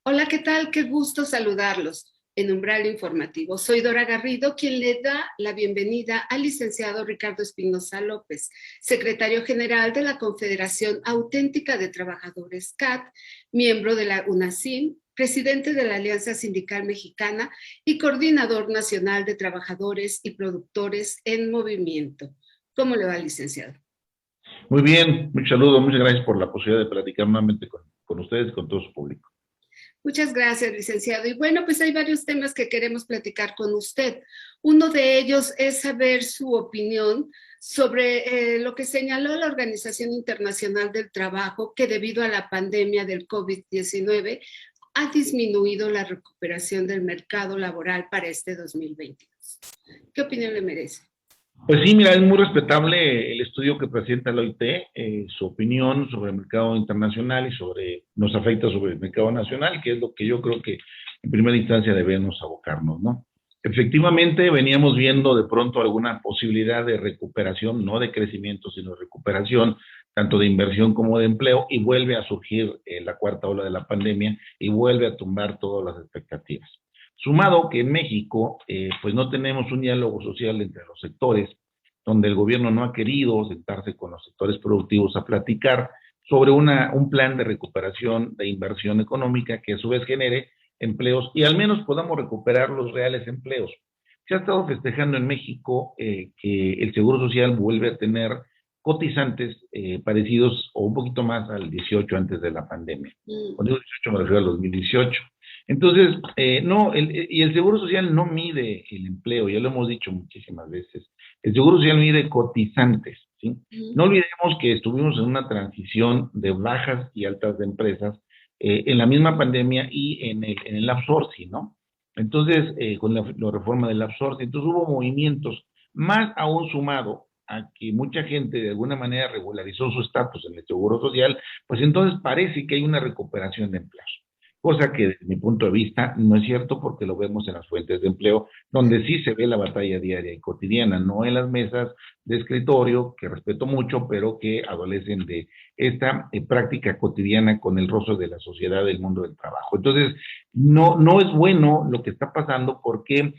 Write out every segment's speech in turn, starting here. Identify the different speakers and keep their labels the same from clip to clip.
Speaker 1: Hola, ¿qué tal? Qué gusto saludarlos en Umbral Informativo. Soy Dora Garrido, quien le da la bienvenida al licenciado Ricardo Espinosa López, secretario general de la Confederación Auténtica de Trabajadores CAT, miembro de la UNASIM, presidente de la Alianza Sindical Mexicana y coordinador nacional de trabajadores y productores en movimiento. ¿Cómo le va, licenciado?
Speaker 2: Muy bien, muchos saludos, muchas gracias por la posibilidad de platicar nuevamente con ustedes y con todo su público.
Speaker 1: Muchas gracias, licenciado. Y bueno, pues hay varios temas que queremos platicar con usted. Uno de ellos es saber su opinión sobre lo que señaló la Organización Internacional del Trabajo, que debido a la pandemia del COVID-19 ha disminuido la recuperación del mercado laboral para este 2022. ¿Qué opinión le merece?
Speaker 2: Pues sí, mira, es muy respetable el estudio que presenta la OIT, su opinión sobre el mercado internacional y nos afecta sobre el mercado nacional, que es lo que yo creo que en primera instancia debemos abocarnos, ¿no? Efectivamente, veníamos viendo de pronto alguna posibilidad de recuperación, no de crecimiento, sino de recuperación, tanto de inversión como de empleo, y vuelve a surgir la cuarta ola de la pandemia y vuelve a tumbar todas las expectativas. Sumado que en México, pues no tenemos un diálogo social entre los sectores, donde el gobierno no ha querido sentarse con los sectores productivos a platicar sobre un plan de recuperación de inversión económica que a su vez genere empleos y al menos podamos recuperar los reales empleos. Se ha estado festejando en México que el Seguro Social vuelve a tener cotizantes parecidos o un poquito más al 18 antes de la pandemia. Cuando digo 18 me refiero al 2018. Entonces, no, y el Seguro Social no mide el empleo, ya lo hemos dicho muchísimas veces. El Seguro Social mide cotizantes, ¿sí? No olvidemos que estuvimos en una transición de bajas y altas de empresas en la misma pandemia y en el outsourcing, ¿no? Entonces, con la reforma del outsourcing, entonces hubo movimientos, más aún sumado a que mucha gente de alguna manera regularizó su estatus en el Seguro Social, pues entonces parece que hay una recuperación de empleos. Cosa que desde mi punto de vista no es cierto porque lo vemos en las fuentes de empleo, donde sí se ve la batalla diaria y cotidiana, no en las mesas de escritorio, que respeto mucho, pero que adolecen de esta práctica cotidiana con el rostro de la sociedad del mundo del trabajo. Entonces, no es bueno lo que está pasando porque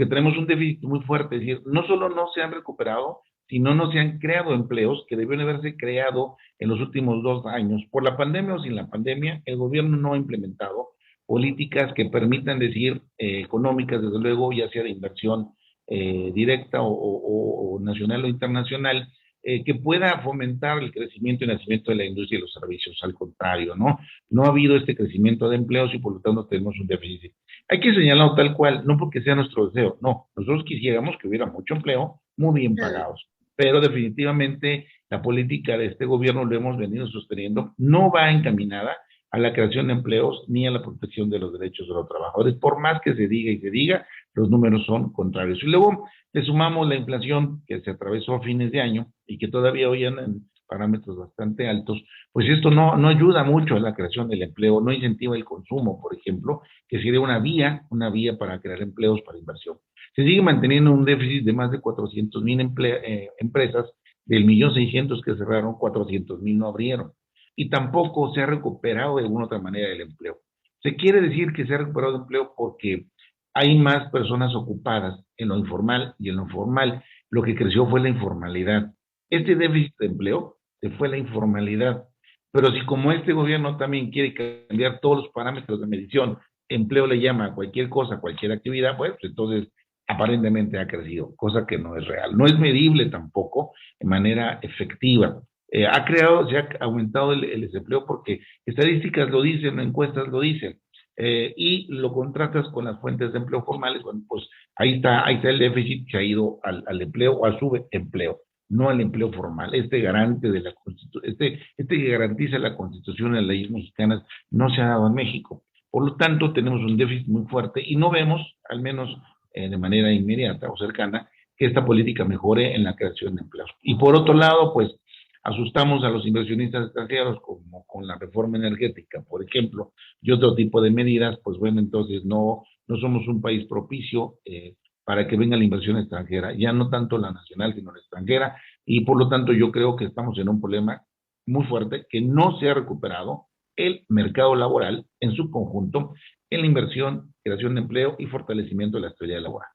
Speaker 2: tenemos un déficit muy fuerte, es decir, no solo no se han recuperado, sino no se han creado empleos que debieron haberse creado en los últimos 2 años. Por la pandemia o sin la pandemia, el gobierno no ha implementado políticas que permitan decir económicas, desde luego, ya sea de inversión directa o nacional o internacional, que pueda fomentar el crecimiento y nacimiento de la industria y los servicios. Al contrario, ¿no? No ha habido este crecimiento de empleos y por lo tanto tenemos un déficit. Hay que señalarlo tal cual, no porque sea nuestro deseo, no. Nosotros quisiéramos que hubiera mucho empleo, muy bien pagados, pero definitivamente la política de este gobierno, lo hemos venido sosteniendo, no va encaminada a la creación de empleos ni a la protección de los derechos de los trabajadores. Por más que se diga y se diga, los números son contrarios. Y luego le sumamos la inflación que se atravesó a fines de año y que todavía hoy anda en parámetros bastante altos, pues esto no ayuda mucho a la creación del empleo, no incentiva el consumo, por ejemplo, que sería una vía para crear empleos, para inversión. Se sigue manteniendo un déficit de más de 400,000 empresas, del 1.600.000 que cerraron, 400,000 no abrieron. Y tampoco se ha recuperado de alguna otra manera el empleo. Se quiere decir que se ha recuperado el empleo porque hay más personas ocupadas en lo informal y en lo formal. Lo que creció fue la informalidad. Este déficit de empleo se fue la informalidad. Pero si como este gobierno también quiere cambiar todos los parámetros de medición, empleo le llama a cualquier cosa, cualquier actividad, pues entonces aparentemente ha crecido, cosa que no es real. No es medible tampoco de manera efectiva. Se ha aumentado el desempleo porque estadísticas lo dicen, encuestas lo dicen, y lo contrastas con las fuentes de empleo formales, bueno, pues ahí está el déficit que ha ido al empleo o al subempleo, no al empleo formal. Garante de la que garantiza la Constitución y las leyes mexicanas no se ha dado en México. Por lo tanto, tenemos un déficit muy fuerte y no vemos, al menos de manera inmediata o cercana, que esta política mejore en la creación de empleos. Y por otro lado, pues asustamos a los inversionistas extranjeros como con la reforma energética, por ejemplo, y otro tipo de medidas, pues bueno, entonces no somos un país propicio para que venga la inversión extranjera, ya no tanto la nacional, sino la extranjera, y por lo tanto yo creo que estamos en un problema muy fuerte que no se ha recuperado, el mercado laboral en su conjunto, en la inversión, creación de empleo y fortalecimiento de la estabilidad laboral.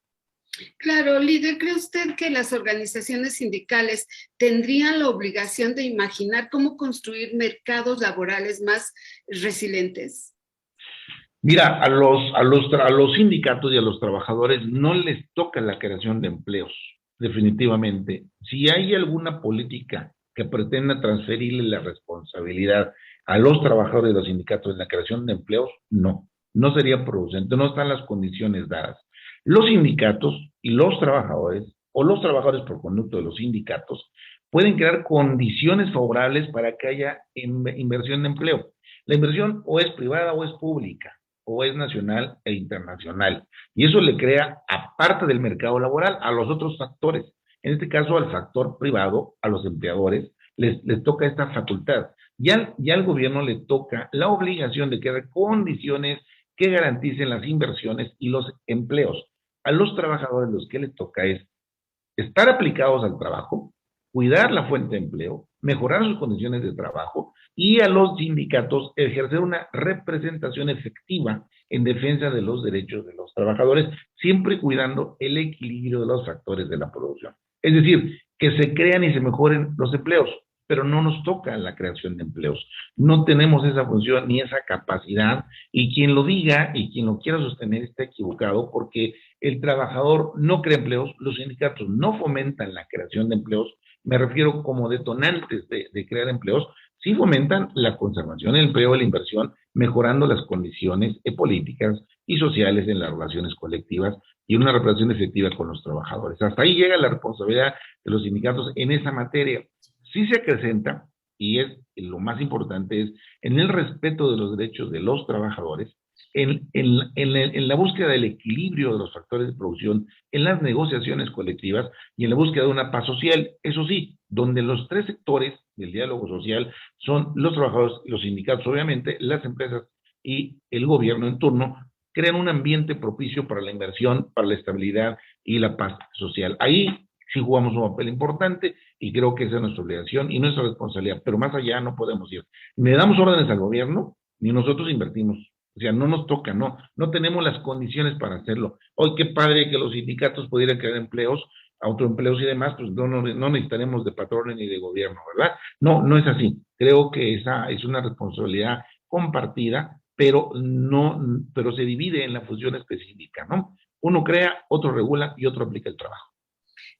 Speaker 1: Claro, líder, ¿cree usted que las organizaciones sindicales tendrían la obligación de imaginar cómo construir mercados laborales más resilientes?
Speaker 2: Mira, a los sindicatos y a los trabajadores no les toca la creación de empleos, definitivamente. Si hay alguna política que pretenda transferirle la responsabilidad a los trabajadores de los sindicatos en la creación de empleos, no sería producente, no están las condiciones dadas. Los sindicatos y los trabajadores, o los trabajadores por conducto de los sindicatos, pueden crear condiciones favorables para que haya inversión de empleo. La inversión o es privada o es pública, o es nacional e internacional. Y eso le crea, aparte del mercado laboral, a los otros factores. En este caso, al factor privado, a los empleadores, les toca esta facultad. Ya al gobierno le toca la obligación de crear condiciones que garanticen las inversiones y los empleos. A los trabajadores los que les toca es estar aplicados al trabajo, cuidar la fuente de empleo, mejorar sus condiciones de trabajo, y a los sindicatos ejercer una representación efectiva en defensa de los derechos de los trabajadores, siempre cuidando el equilibrio de los factores de la producción. Es decir, que se crean y se mejoren los empleos, pero no nos toca la creación de empleos. No tenemos esa función ni esa capacidad, y quien lo diga y quien lo quiera sostener está equivocado, porque el trabajador no crea empleos, los sindicatos no fomentan la creación de empleos, me refiero como detonantes de crear empleos, sí fomentan la conservación del empleo y la inversión, mejorando las condiciones políticas y sociales en las relaciones colectivas y una representación efectiva con los trabajadores. Hasta ahí llega la responsabilidad de los sindicatos en esa materia. Sí se acrecenta, y es lo más importante, es en el respeto de los derechos de los trabajadores, en la búsqueda del equilibrio de los factores de producción, en las negociaciones colectivas y en la búsqueda de una paz social. Eso sí, donde los tres sectores del diálogo social son los trabajadores, los sindicatos, obviamente, las empresas y el gobierno en turno, crean un ambiente propicio para la inversión, para la estabilidad y la paz social. Ahí sí jugamos un papel importante, y creo que esa es nuestra obligación y nuestra responsabilidad, pero más allá no podemos ir. Ni le damos órdenes al gobierno, ni nosotros invertimos. O sea, no nos toca, no tenemos las condiciones para hacerlo. Hoy qué padre que los sindicatos pudieran crear empleos, autoempleos y demás, pues no necesitaremos de patrones ni de gobierno, ¿verdad? No es así. Creo que esa es una responsabilidad compartida, pero se divide en la función específica, ¿no? Uno crea, otro regula y otro aplica el trabajo.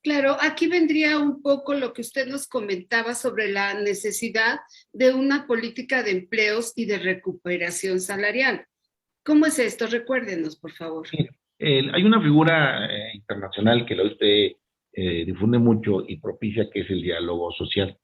Speaker 1: Claro, aquí vendría un poco lo que usted nos comentaba sobre la necesidad de una política de empleos y de recuperación salarial. ¿Cómo es esto? Recuérdenos, por favor.
Speaker 2: Hay una figura internacional que la OIT difunde mucho y propicia, que es el diálogo social.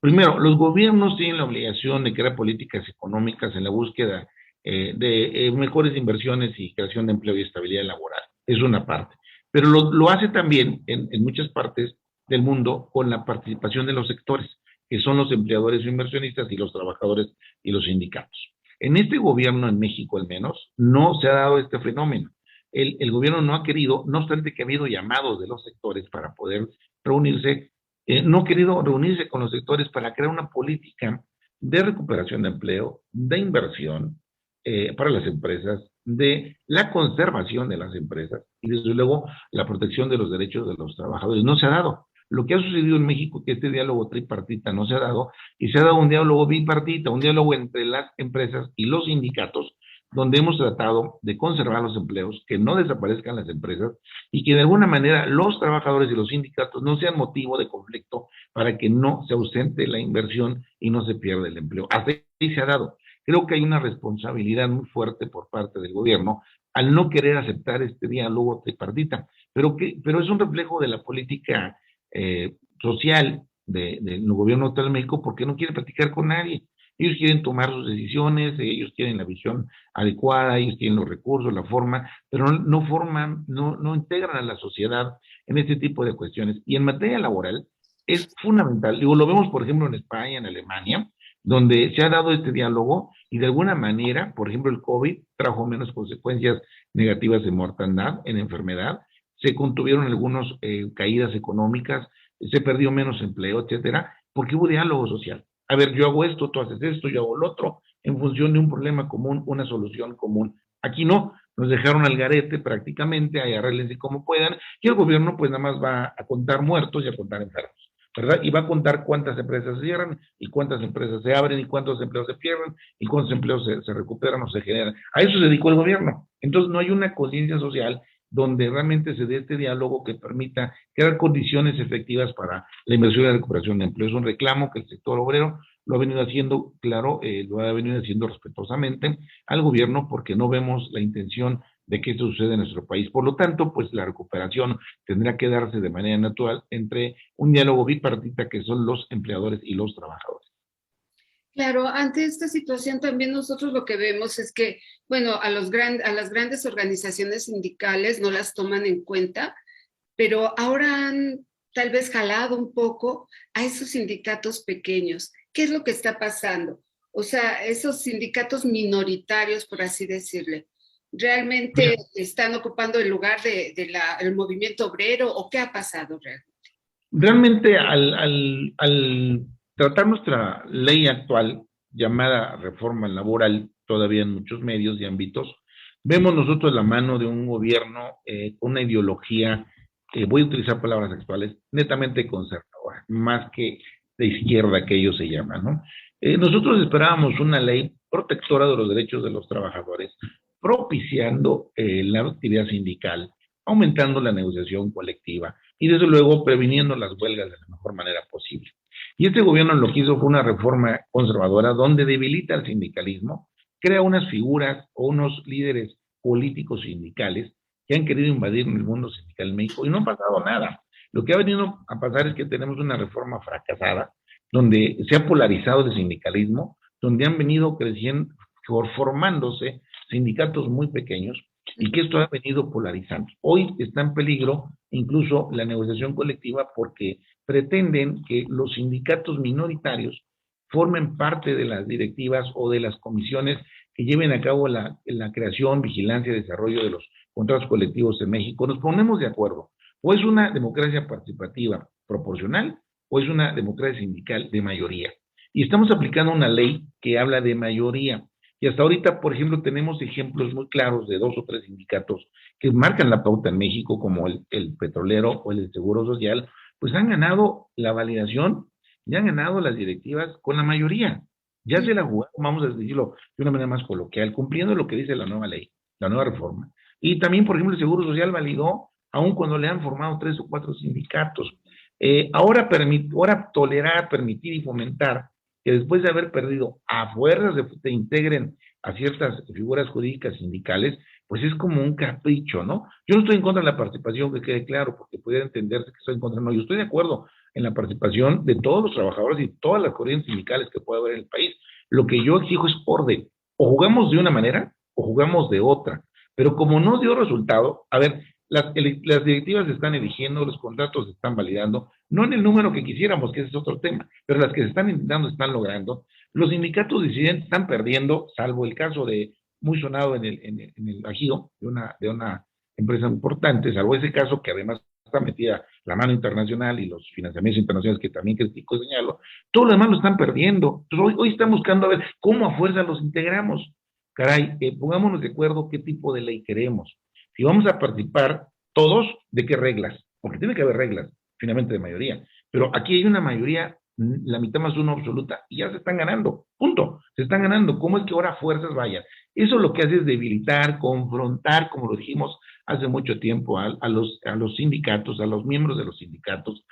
Speaker 2: Primero, los gobiernos tienen la obligación de crear políticas económicas en la búsqueda de mejores inversiones y creación de empleo y estabilidad laboral. Es una parte. Pero lo hace también en muchas partes del mundo con la participación de los sectores, que son los empleadores o inversionistas y los trabajadores y los sindicatos. En este gobierno, en México al menos, no se ha dado este fenómeno. El gobierno no ha querido, no obstante que ha habido llamados de los sectores para poder reunirse, no ha querido reunirse con los sectores para crear una política de recuperación de empleo, de inversión para las empresas, de la conservación de las empresas y desde luego la protección de los derechos de los trabajadores. No se ha dado. Lo que ha sucedido en México es que este diálogo tripartita no se ha dado, y se ha dado un diálogo bipartita, un diálogo entre las empresas y los sindicatos, donde hemos tratado de conservar los empleos, que no desaparezcan las empresas y que de alguna manera los trabajadores y los sindicatos no sean motivo de conflicto para que no se ausente la inversión y no se pierda el empleo. Hasta ahí se ha dado. Creo que hay una responsabilidad muy fuerte por parte del gobierno al no querer aceptar este diálogo tripartita, pero es un reflejo de la política social del gobierno de México, porque no quiere platicar con nadie. Ellos quieren tomar sus decisiones, ellos quieren la visión adecuada, ellos tienen los recursos, la forma, pero no integran a la sociedad en este tipo de cuestiones. Y en materia laboral es fundamental. Digo, lo vemos, por ejemplo, en España, en Alemania, donde se ha dado este diálogo y de alguna manera, por ejemplo, el COVID trajo menos consecuencias negativas de mortandad, en enfermedad, se contuvieron algunas caídas económicas, se perdió menos empleo, etcétera, porque hubo diálogo social. a ver, yo hago esto, tú haces esto, yo hago lo otro, en función de un problema común, una solución común. Aquí no, nos dejaron al garete prácticamente, ahí arréglense como puedan, y el gobierno pues nada más va a contar muertos y a contar enfermos, ¿verdad? Y va a contar cuántas empresas se cierran, y cuántas empresas se abren, y cuántos empleos se pierden, y cuántos empleos se recuperan o se generan. A eso se dedicó el gobierno. Entonces no hay una conciencia social donde realmente se dé este diálogo que permita crear condiciones efectivas para la inversión y la recuperación de empleo. Es un reclamo que el sector obrero lo ha venido haciendo, claro, lo ha venido haciendo respetuosamente al gobierno porque no vemos la intención de que esto suceda en nuestro país. Por lo tanto, pues la recuperación tendrá que darse de manera natural entre un diálogo bipartita que son los empleadores y los trabajadores.
Speaker 1: Claro, ante esta situación también nosotros lo que vemos es que, bueno, a las grandes organizaciones sindicales no las toman en cuenta, pero ahora han tal vez jalado un poco a esos sindicatos pequeños. ¿Qué es lo que está pasando? O sea, esos sindicatos minoritarios, por así decirle, ¿realmente están ocupando el lugar del movimiento obrero o qué ha pasado realmente?
Speaker 2: Realmente al tratar nuestra ley actual, llamada reforma laboral, todavía en muchos medios y ámbitos, vemos nosotros la mano de un gobierno con una ideología, voy a utilizar palabras actuales, netamente conservadora, más que de izquierda que ellos se llaman, ¿no? Nosotros esperábamos una ley protectora de los derechos de los trabajadores, propiciando la actividad sindical, aumentando la negociación colectiva y desde luego previniendo las huelgas de la mejor manera posible. Y este gobierno lo que hizo fue una reforma conservadora donde debilita el sindicalismo, crea unas figuras o unos líderes políticos sindicales que han querido invadir el mundo sindical en México y no ha pasado nada. Lo que ha venido a pasar es que tenemos una reforma fracasada donde se ha polarizado el sindicalismo, donde han venido creciendo, formándose sindicatos muy pequeños y que esto ha venido polarizando. Hoy está en peligro incluso la negociación colectiva porque pretenden que los sindicatos minoritarios formen parte de las directivas o de las comisiones que lleven a cabo la creación, vigilancia y desarrollo de los contratos colectivos en México. Nos ponemos de acuerdo. O es una democracia participativa proporcional o es una democracia sindical de mayoría. Y estamos aplicando una ley que habla de mayoría. Y hasta ahorita, por ejemplo, tenemos ejemplos muy claros de 2 o 3 sindicatos que marcan la pauta en México, como el petrolero o el Seguro Social, pues han ganado la validación y han ganado las directivas con la mayoría. Ya se la jugaron, vamos a decirlo de una manera más coloquial, cumpliendo lo que dice la nueva ley, la nueva reforma. Y también, por ejemplo, el Seguro Social validó, aun cuando le han formado 3 o 4 sindicatos. Ahora tolerar, permitir y fomentar que después de haber perdido a fuerzas se integren a ciertas figuras jurídicas sindicales, pues es como un capricho, ¿no? Yo no estoy en contra de la participación, que quede claro, porque pudiera entenderse que estoy en contra, no, yo estoy de acuerdo en la participación de todos los trabajadores y todas las corrientes sindicales que pueda haber en el país. Lo que yo exijo es orden, o jugamos de una manera o jugamos de otra, pero como no dio resultado, a ver, las directivas se están eligiendo, los contratos se están validando, no en el número que quisiéramos, que ese es otro tema, pero las que se están intentando están logrando. Los sindicatos disidentes están perdiendo, salvo el caso de muy sonado en el Bajío, de una empresa importante, salvo ese caso que además está metida la mano internacional y los financiamientos internacionales que también critico y señalo, todo lo demás lo están perdiendo. Entonces hoy están buscando a ver cómo a fuerza los integramos. Caray, pongámonos de acuerdo qué tipo de ley queremos. Si vamos a participar todos, ¿de qué reglas? Porque tiene que haber reglas, finalmente de mayoría. Pero aquí hay una mayoría, la mitad más uno absoluta, y ya se están ganando, punto. Se están ganando. ¿Cómo es que ahora fuerzas vayan? Eso lo que hace es debilitar, confrontar, como lo dijimos hace mucho tiempo, a los sindicatos, a los miembros de los sindicatos,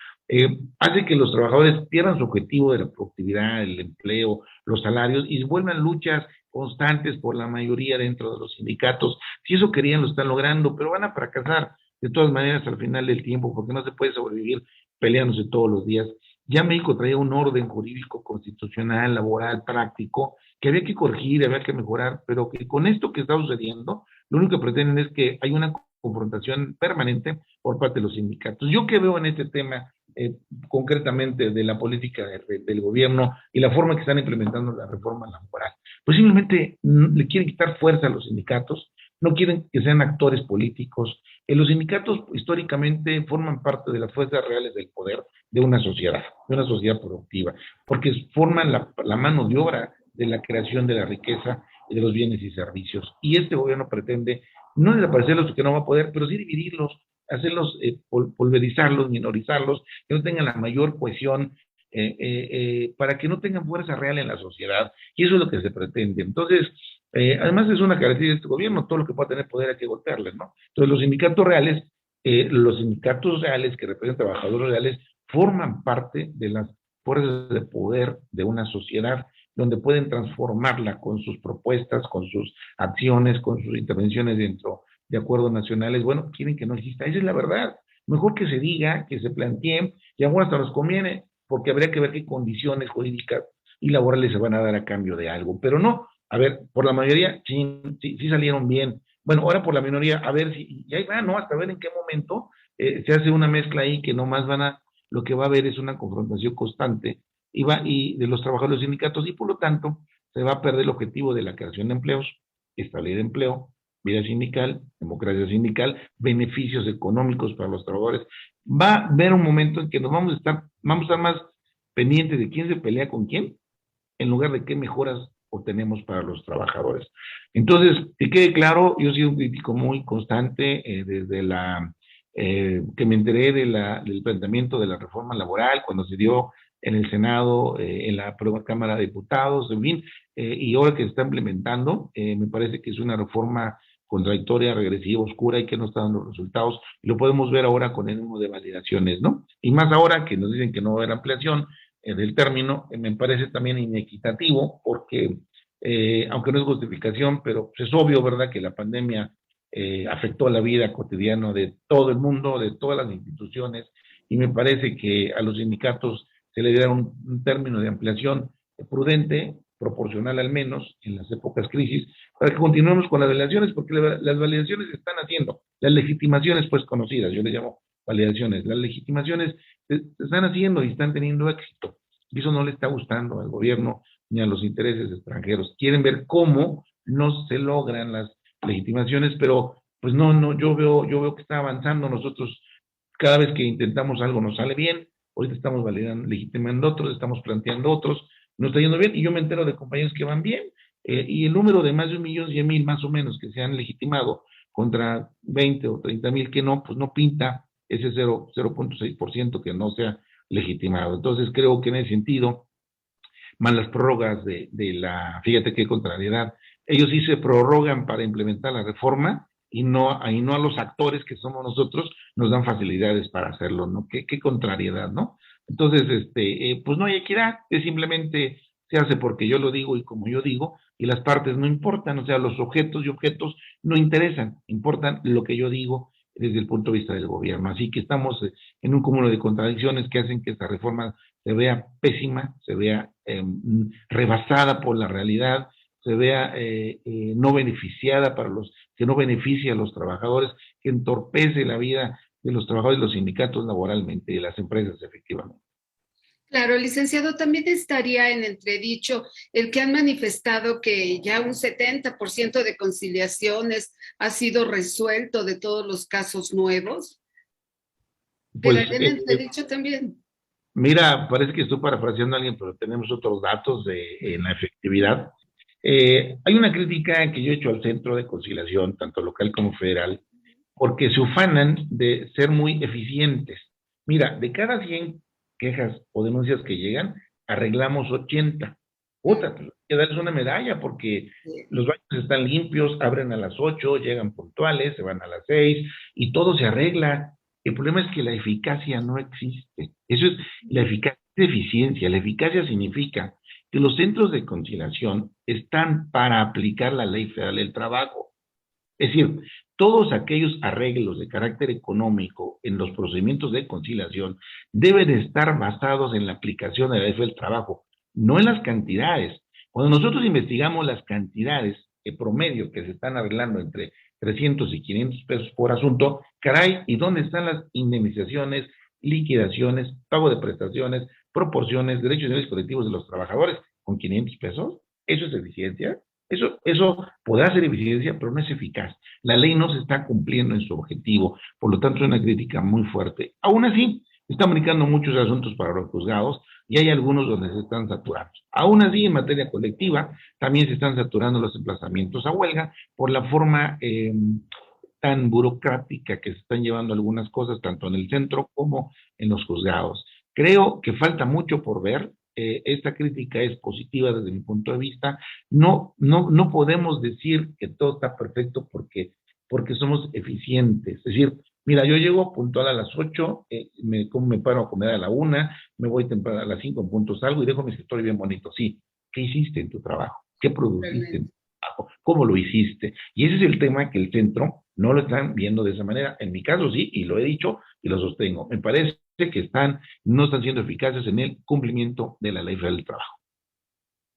Speaker 2: hace que los trabajadores pierdan su objetivo de la productividad, el empleo, los salarios, y vuelvan luchas constantes por la mayoría dentro de los sindicatos. Si eso querían, lo están logrando, pero van a fracasar de todas maneras al final del tiempo, porque no se puede sobrevivir peleándose todos los días. Ya México traía un orden jurídico, constitucional, laboral, práctico, que había que corregir, había que mejorar, pero que con esto que está sucediendo, lo único que pretenden es que hay una confrontación permanente por parte de los sindicatos. Yo que veo en este tema, concretamente de la política del gobierno y la forma que están implementando la reforma laboral, pues simplemente le quieren quitar fuerza a los sindicatos, no quieren que sean actores políticos, Los sindicatos históricamente forman parte de las fuerzas reales del poder de una sociedad productiva, porque forman la mano de obra de la creación de la riqueza y de los bienes y servicios. Y este gobierno pretende no desaparecerlos, que no va a poder, pero sí dividirlos, hacerlos, pulverizarlos, minorizarlos, que no tengan la mayor cohesión, para que no tengan fuerza real en la sociedad, y eso es lo que se pretende. Entonces, además es una característica de este gobierno, todo lo que pueda tener poder hay que golpearle, ¿no? Entonces los sindicatos reales que representan trabajadores reales forman parte de las fuerzas de poder de una sociedad, donde pueden transformarla con sus propuestas, con sus acciones, con sus intervenciones dentro de acuerdos nacionales. Bueno, quieren que no exista, esa es la verdad. Mejor que se diga, que se planteen, y aún hasta nos conviene, porque habría que ver qué condiciones jurídicas y laborales se van a dar a cambio de algo. Pero no, a ver, por la mayoría sí salieron bien. Bueno, ahora por la minoría, a ver si, y ahí va, ¿no? Hasta ver en qué momento se hace una mezcla ahí que nomás lo que va a haber es una confrontación constante y de los trabajadores sindicatos, y por lo tanto se va a perder el objetivo de la creación de empleos, estabilidad de empleo, vida sindical, democracia sindical, beneficios económicos para los trabajadores. Va a haber un momento en que vamos a estar más pendientes de quién se pelea con quién, en lugar de qué mejoras obtenemos para los trabajadores. Entonces, que quede claro, yo he sido un crítico muy constante desde que me enteré del planteamiento de la reforma laboral, cuando se dio en el Senado, en la Cámara de Diputados, en fin, y ahora que se está implementando, me parece que es una reforma contradictoria, regresiva, oscura y que no está dando resultados. Y lo podemos ver ahora con el número de validaciones, ¿no? Y más ahora que nos dicen que no va a haber ampliación del término, me parece también inequitativo porque, aunque no es justificación, pero pues es obvio, ¿verdad?, que la pandemia afectó la vida cotidiana de todo el mundo, de todas las instituciones, y me parece que a los sindicatos se le diera un término de ampliación prudente, proporcional al menos, en las épocas crisis, para que continuemos con las validaciones, porque las validaciones se están haciendo, las legitimaciones pues conocidas, yo le llamo validaciones, las legitimaciones se están haciendo y están teniendo éxito, y eso no le está gustando al gobierno ni a los intereses extranjeros. Quieren ver cómo no se logran las legitimaciones, pero pues no, yo veo que está avanzando. Nosotros cada vez que intentamos algo nos sale bien, ahorita estamos validando, legitimando otros, estamos planteando otros, nos está yendo bien, y yo me entero de compañeros que van bien, y el número de más de 1.100.000 más o menos que se han legitimado contra 20 o 30.000 que no, pues no pinta ese 0.6% que no sea legitimado. Entonces creo que en ese sentido, más las prórrogas fíjate qué contrariedad, ellos sí se prorrogan para implementar la reforma y no a los actores que somos nosotros nos dan facilidades para hacerlo, ¿no? Qué contrariedad, ¿no? Entonces, pues no hay equidad, es simplemente se hace porque yo lo digo y como yo digo, y las partes no importan, o sea, los objetos y objetos no interesan, importan lo que yo digo desde el punto de vista del gobierno. Así que estamos en un cúmulo de contradicciones que hacen que esta reforma se vea pésima, se vea rebasada por la realidad, se vea no beneficiada que no beneficia a los trabajadores, que entorpece la vida de los trabajadores y los sindicatos laboralmente y de las empresas efectivamente.
Speaker 1: Claro, licenciado, también estaría en entredicho el que han manifestado que ya un 70% de conciliaciones ha sido resuelto de todos los casos nuevos.
Speaker 2: Pues,
Speaker 1: ¿Quedaría en entredicho también?
Speaker 2: Mira, parece que estoy parafraseando a alguien, pero tenemos otros datos en la efectividad. Hay una crítica que yo he hecho al Centro de Conciliación, tanto local como federal, porque se ufanan de ser muy eficientes. Mira, de cada 100 quejas o denuncias que llegan, arreglamos 80. Otra, pues, hay que darles una medalla porque los baños están limpios, abren a las 8, llegan puntuales, se van a las 6 y todo se arregla. El problema es que la eficacia no existe. Eso es la eficiencia. La eficacia significa que los centros de conciliación están para aplicar la ley federal del trabajo. Es decir, todos aquellos arreglos de carácter económico en los procedimientos de conciliación deben estar basados en la aplicación de la ley del trabajo, no en las cantidades. Cuando nosotros investigamos las cantidades de promedio que se están arreglando entre 300 y 500 pesos por asunto, caray, ¿y dónde están las indemnizaciones, liquidaciones, pago de prestaciones, proporciones, derechos y deberes colectivos de los trabajadores con 500 pesos? ¿Eso es eficiencia? Eso podrá ser eficiencia, pero no es eficaz. La ley no se está cumpliendo en su objetivo, por lo tanto es una crítica muy fuerte. Aún así, están brincando muchos asuntos para los juzgados y hay algunos donde se están saturando. Aún así, en materia colectiva, también se están saturando los emplazamientos a huelga por la forma tan burocrática que se están llevando algunas cosas, tanto en el centro como en los juzgados. Creo que falta mucho por ver. Esta crítica es positiva desde mi punto de vista. No podemos decir que todo está perfecto porque somos eficientes. Es decir, mira, yo llego puntual a las 8, me paro a comer a la 1, me voy temprano a las 5 en punto salgo y dejo mi escritorio bien bonito. Sí, ¿qué hiciste en tu trabajo? ¿Qué produciste en tu trabajo? ¿Cómo lo hiciste? Y ese es el tema que el centro no lo están viendo de esa manera. En mi caso sí, y lo he dicho y lo sostengo. Me parece que no están siendo eficaces en el cumplimiento de la Ley Federal del Trabajo.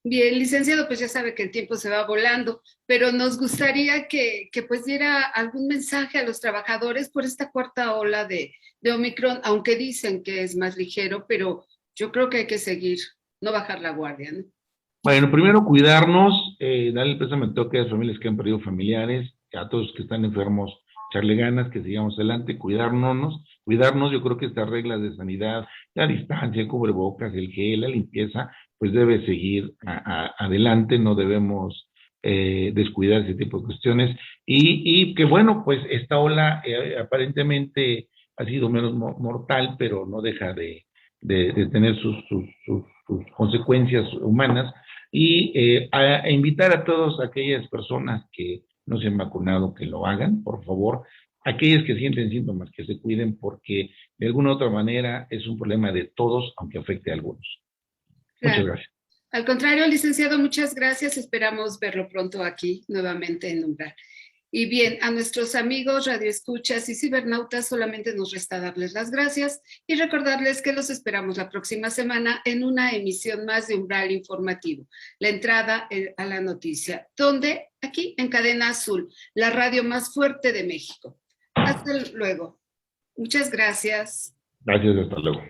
Speaker 1: Bien, licenciado, pues ya sabe que el tiempo se va volando, pero nos gustaría que pues diera algún mensaje a los trabajadores por esta cuarta ola de Omicron, aunque dicen que es más ligero, pero yo creo que hay que seguir, no bajar la guardia, ¿no?
Speaker 2: Bueno, primero cuidarnos, darle el pésame a todas las familias que han perdido familiares, a todos los que están enfermos, echarle ganas, que sigamos adelante, cuidarnos, yo creo que estas reglas de sanidad, la distancia, el cubrebocas, el gel, la limpieza, pues debe seguir adelante, no debemos descuidar ese tipo de cuestiones, y que bueno, pues esta ola aparentemente ha sido menos mortal, pero no deja de tener sus consecuencias humanas, y a invitar a todas aquellas personas que no se han vacunado que lo hagan, por favor. Aquellas que sienten síntomas, que se cuiden, porque de alguna u otra manera es un problema de todos, aunque afecte a algunos.
Speaker 1: Claro.
Speaker 2: Muchas gracias.
Speaker 1: Al contrario, licenciado, muchas gracias. Esperamos verlo pronto aquí nuevamente en Umbral. Y bien, a nuestros amigos radioescuchas y cibernautas solamente nos resta darles las gracias y recordarles que los esperamos la próxima semana en una emisión más de Umbral Informativo, la entrada a la noticia, donde aquí en Cadena Azul, la radio más fuerte de México. Hasta luego. Muchas gracias.
Speaker 2: Gracias, hasta luego.